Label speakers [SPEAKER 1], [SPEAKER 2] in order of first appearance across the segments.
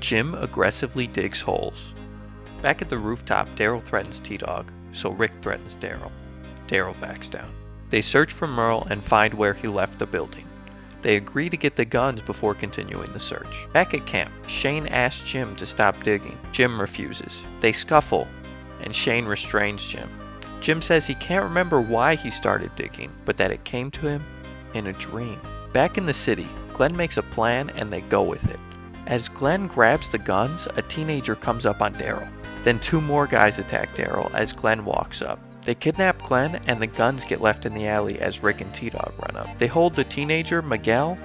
[SPEAKER 1] Jim aggressively digs holes. Back at the rooftop, Daryl threatens T-Dog, so Rick threatens Daryl. Daryl backs down. They search for Merle and find where he left the building. They agree to get the guns before continuing the search. Back at camp, Shane asks Jim to stop digging. Jim refuses. They scuffle, and Shane restrains Jim. Jim says he can't remember why he started digging, but that it came to him in a dream. Back in the city, Glenn makes a plan and they go with it. As Glenn grabs the guns, a teenager comes up on Daryl. Then 2 more guys attack Daryl as Glenn walks up. They kidnap Glenn and the guns get left in the alley as Rick and T-Dog run up. They hold the teenager, Miguel,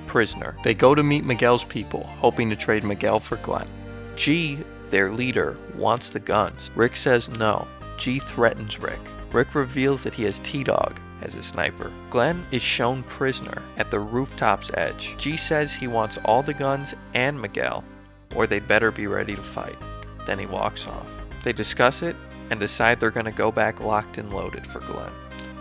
[SPEAKER 1] prisoner. They go to meet Miguel's people, hoping to trade Miguel for Glenn. G, their leader, wants the guns. Rick says no. G threatens Rick. Rick reveals that he has T-Dog as a sniper. Glenn is shown prisoner at the rooftop's edge. G says he wants all the guns and Miguel, or they'd better be ready to fight. Then he walks off. They discuss it and decide they're going to go back locked and loaded for Glenn.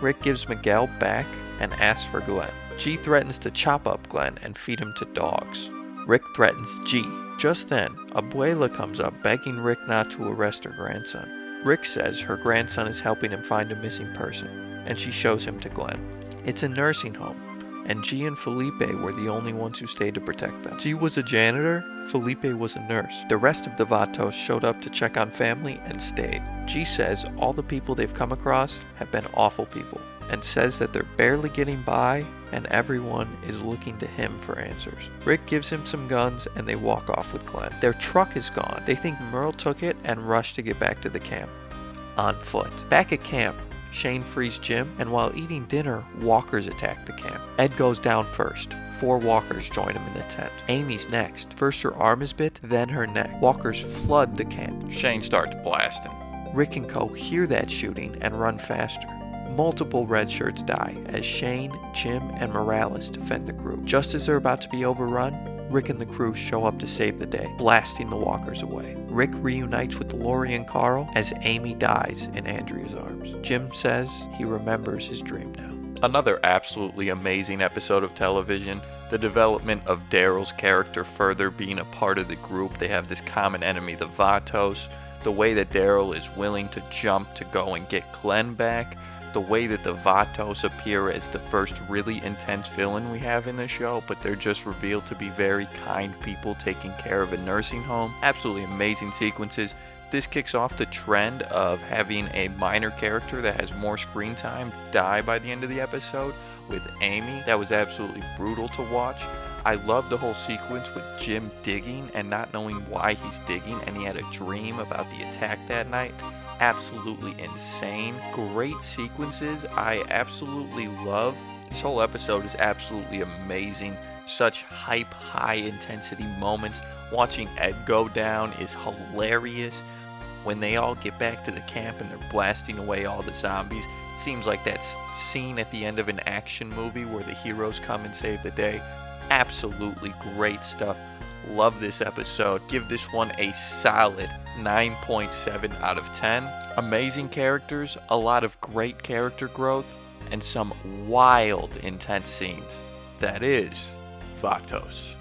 [SPEAKER 1] Rick gives Miguel back and asks for Glenn. G threatens to chop up Glenn and feed him to dogs. Rick threatens G. Just then, Abuela comes up begging Rick not to arrest her grandson. Rick says her grandson is helping him find a missing person, and she shows him to Glenn. It's a nursing home, and G and Felipe were the only ones who stayed to protect them. G was a janitor, Felipe was a nurse. The rest of the Vatos showed up to check on family and stayed. G says all the people they've come across have been awful people, and says that they're barely getting by and everyone is looking to him for answers. Rick gives him some guns and they walk off with Glenn. Their truck is gone. They think Merle took it and rush to get back to the camp. On foot. Back at camp, Shane frees Jim, and while eating dinner, walkers attack the camp. Ed goes down first. 4 walkers join him in the tent. Amy's next. First her arm is bit, then her neck. Walkers flood the camp.
[SPEAKER 2] Shane starts blasting.
[SPEAKER 1] Rick and co hear that shooting and run faster. Multiple red shirts die as Shane, Jim, and Morales defend the crew. Just as they're about to be overrun, Rick and the crew show up to save the day, blasting the walkers away. Rick reunites with Lori and Carl as Amy dies in Andrea's arms. Jim says he remembers his dream now.
[SPEAKER 2] Another absolutely amazing episode of television. The development of Daryl's character further being a part of the group. They have this common enemy, the Vatos. The way that Daryl is willing to jump to go and get Glenn back. The way that the Vatos appear as the first really intense villain we have in the show, but they're just revealed to be very kind people taking care of a nursing home. Absolutely amazing sequences. This kicks off the trend of having a minor character that has more screen time die by the end of the episode with Amy. That was absolutely brutal to watch. I love the whole sequence with Jim digging and not knowing why he's digging, and he had a dream about the attack that night. Absolutely insane. Great sequences. I absolutely love. This whole episode is absolutely amazing. Such hype, high intensity moments. Watching Ed go down is hilarious. When they all get back to the camp and they're blasting away all the zombies, it seems like that scene at the end of an action movie where the heroes come and save the day. Absolutely great stuff. Love this episode. Give this one a solid 9.7 out of 10. Amazing characters, a lot of great character growth, and some wild, intense scenes. That is Vatos.